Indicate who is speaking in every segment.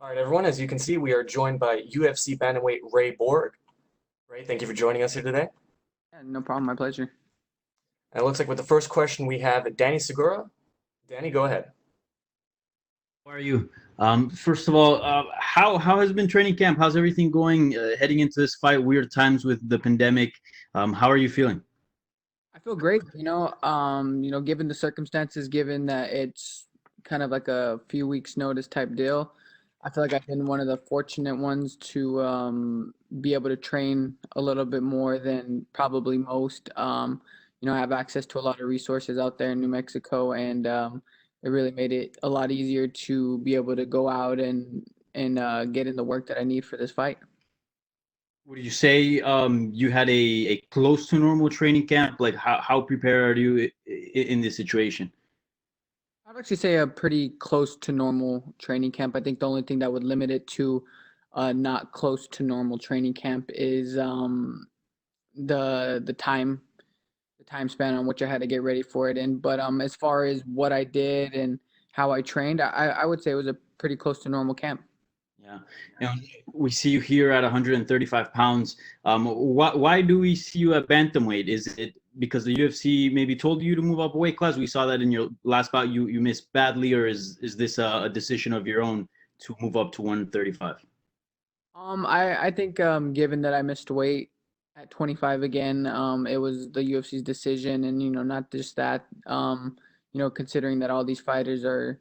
Speaker 1: All right, everyone, as you can see, we are joined by UFC bantamweight Ray Borg. Ray, thank you for joining us here today.
Speaker 2: Yeah, no problem. My pleasure.
Speaker 1: And it looks like with the first question we have Danny Segura. Danny, go ahead.
Speaker 3: How are you? First of all, how has been training camp? How's everything going heading into this fight? Weird times with the pandemic. How are you feeling?
Speaker 2: I feel great. Given the circumstances, given that it's kind of like a few weeks notice type deal, I feel like I've been one of the fortunate ones to be able to train a little bit more than probably most. I have access to a lot of resources out there in New Mexico, and it really made it a lot easier to be able to go out and get in the work that I need for this fight.
Speaker 3: Would you say you had a close to normal training camp? Like how prepared are you in this situation?
Speaker 2: I'd actually say a pretty close to normal training camp. I think the only thing that would limit it to not close to normal training camp is the time span on which I had to get ready for it in. But as far as what I did and how I trained, I would say it was a pretty close to normal camp.
Speaker 3: Yeah, and we see you here at 135 pounds. Why do we see you at bantamweight? Is it because the UFC maybe told you to move up a weight class? We saw that in your last bout you missed badly, or is this a decision of your own to move up to 135?
Speaker 2: I think given that I missed weight at 25 again, it was the UFC's decision, and not just that, considering that all these fighters are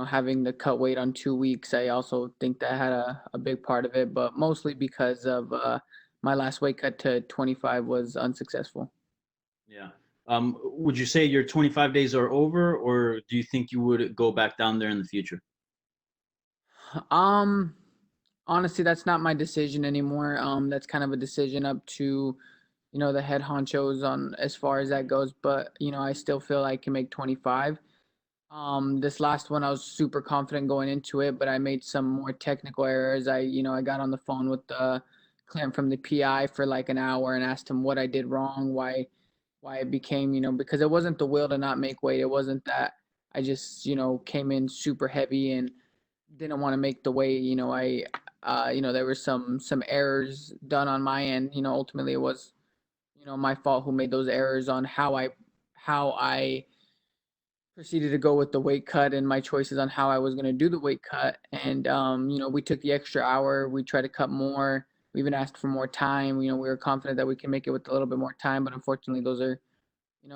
Speaker 2: having to cut weight on 2 weeks, I also think that had a big part of it, but mostly because of my last weight cut to 25 was unsuccessful.
Speaker 3: Yeah. Would you say your 25 days are over, or do you think you would go back down there in the future?
Speaker 2: Um, Honestly, that's not my decision anymore. That's kind of a decision up to, the head honchos on as far as that goes. But, I still feel I can make 25. This last one, I was super confident going into it, but I made some more technical errors. I got on the phone with the client from the PI for like an hour and asked him what I did wrong, why it became, because it wasn't the will to not make weight. It wasn't that I just, came in super heavy and didn't want to make the weight. There were some errors done on my end. Ultimately it was, my fault who made those errors on how I proceeded to go with the weight cut and my choices on how I was going to do the weight cut. And, we took the extra hour. We tried to cut more. We even asked for more time. We were confident that we can make it with a little bit more time. But unfortunately, those are,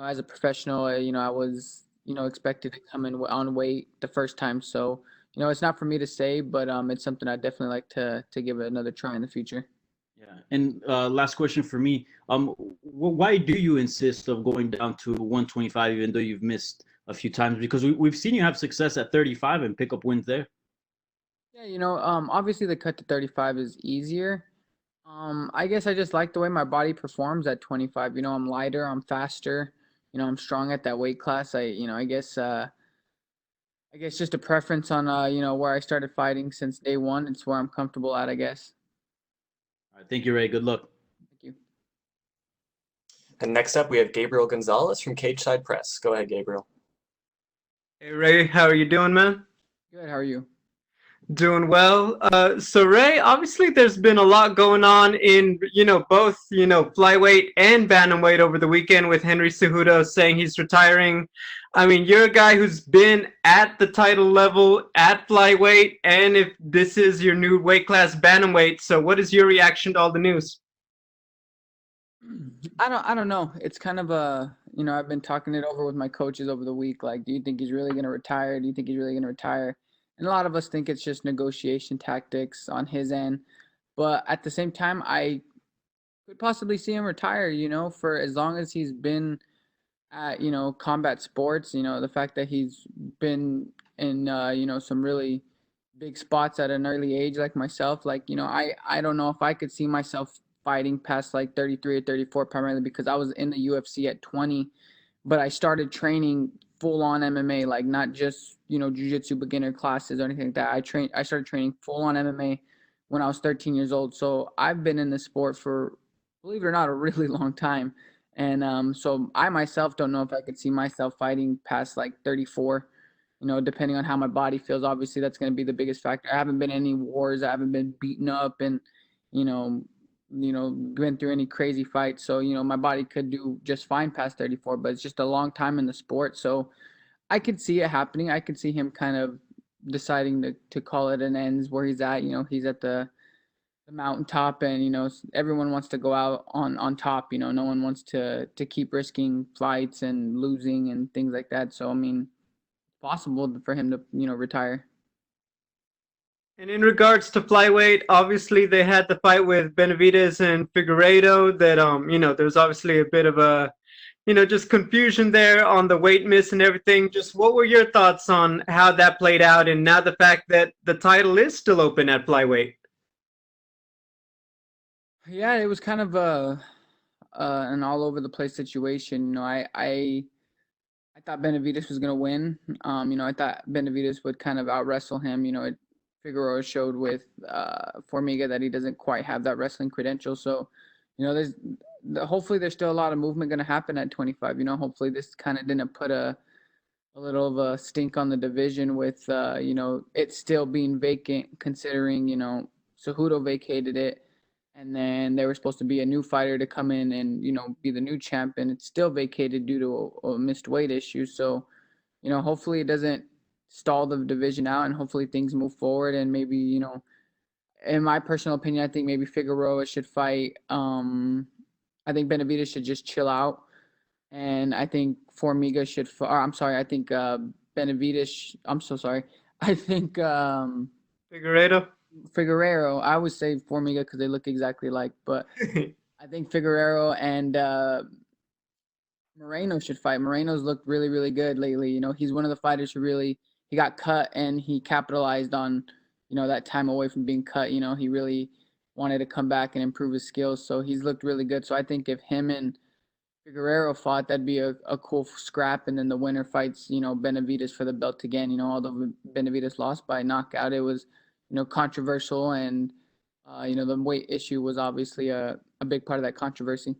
Speaker 2: as a professional, I was, expected to come in on weight the first time. So, it's not for me to say, but it's something I'd definitely like to give it another try in the future.
Speaker 3: Yeah. And last question for me. Why do you insist of going down to 125 even though you've missed a few times? Because we've seen you have success at 35 and pick up wins there.
Speaker 2: Yeah, obviously the cut to 35 is easier. I guess I just like the way my body performs at 25. I'm lighter, I'm faster, I'm strong at that weight class. I guess just a preference on where I started fighting since day one. It's where I'm comfortable at, I guess.
Speaker 3: All right, thank you, Ray. Good luck.
Speaker 2: Thank you.
Speaker 1: And next up, we have Gabriel Gonzalez from Cage Side Press. Go ahead, Gabriel.
Speaker 4: Hey Ray, how are you doing, man?
Speaker 2: Good. How are you?
Speaker 4: Doing well. So Ray, obviously there's been a lot going on in, both, flyweight and bantamweight over the weekend with Henry Cejudo saying he's retiring. I mean, you're a guy who's been at the title level at flyweight, and if this is your new weight class, bantamweight, so what is your reaction to all the news?
Speaker 2: I don't know. It's kind of I've been talking it over with my coaches over the week. Like, do you think he's really going to retire? Do you think he's really going to retire? And a lot of us think it's just negotiation tactics on his end. But at the same time, I could possibly see him retire, for as long as he's been at, combat sports, the fact that he's been in, some really big spots at an early age like myself. Like, I don't know if I could see myself fighting past like 33 or 34, primarily because I was in the UFC at 20, but I started training full on MMA, like not just, jiu-jitsu beginner classes or anything like that. I started training full on MMA when I was 13 years old. So I've been in this sport for, believe it or not, a really long time. And so I myself don't know if I could see myself fighting past like 34. depending on how my body feels, obviously that's going to be the biggest factor. I haven't been in any wars. I haven't been beaten up and, been through any crazy fights. So, my body could do just fine past 34, but it's just a long time in the sport. So I could see it happening. I could see him kind of deciding to call it an ends where he's at. He's at the mountaintop, and everyone wants to go out on top. No one wants to keep risking fights and losing and things like that. So I mean, possible for him to retire.
Speaker 4: And in regards to flyweight, obviously they had the fight with Benavidez and Figueiredo that there's obviously a bit of a just confusion there on the weight miss and everything. Just what were your thoughts on how that played out, and now the fact that the title is still open at flyweight?
Speaker 2: Yeah, it was kind of an all over the place situation. I thought Benavidez was gonna win. I thought Benavidez would kind out wrestle him. Figueroa showed with Formiga that he doesn't quite have that wrestling credential. So, hopefully there's still a lot of movement going to happen at 25. Hopefully this kind of didn't put a little of a stink on the division with it still being vacant, considering Cejudo vacated it, and then there was supposed to be a new fighter to come in and be the new champ, and it's still vacated due to a missed weight issue. So hopefully it doesn't stall the division out, and hopefully things move forward. And maybe in my personal opinion, I think maybe Figueroa should fight. I think Benavidez should just chill out, and I think Formiga should. I'm sorry. I think Benavidez. I'm so sorry. I think
Speaker 4: Figueiredo.
Speaker 2: I would say Formiga because they look exactly alike, but I think Figueiredo and Moreno should fight. Moreno's looked really, really good lately. He's one of the fighters who really he got cut and he capitalized on that time away from being cut. He really wanted to come back and improve his skills, so he's looked really good. So I think if him and Figueiredo fought, that'd be a cool scrap, and then the winner fights Benavidez for the belt again. Although Benavidez lost by knockout, it was controversial, and the weight issue was obviously a big part of that controversy.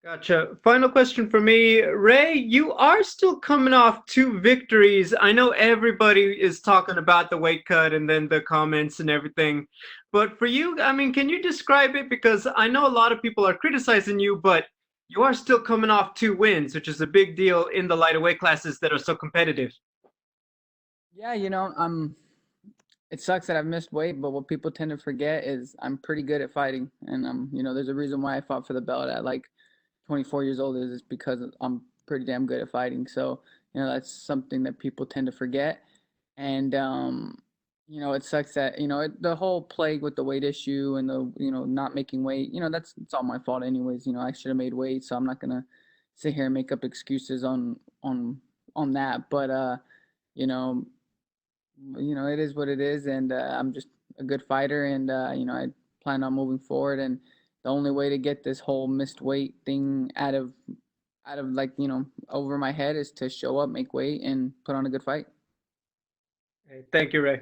Speaker 4: Gotcha. Final question for me. Ray, you are still coming off 2 victories. I know everybody is talking about the weight cut and then the comments and everything. But for you, I mean, can you describe it? Because I know a lot of people are criticizing you, but you are still coming off 2 wins, which is a big deal in the lighter weight classes that are so competitive.
Speaker 2: Yeah, it sucks that I've missed weight, but what people tend to forget is I'm pretty good at fighting. And, there's a reason why I fought for the belt at 24 years old is because I'm pretty damn good at fighting. So, that's something that people tend to forget. And, it sucks that, the whole plague with the weight issue and the, not making weight, it's all my fault anyways. I should have made weight, so I'm not going to sit here and make up excuses on that. But, it is what it is. And I'm just a good fighter, and, I plan on moving forward. And the only way to get this whole missed weight thing out of over my head is to show up, make weight, and put on a good fight.
Speaker 4: Thank you, Ray.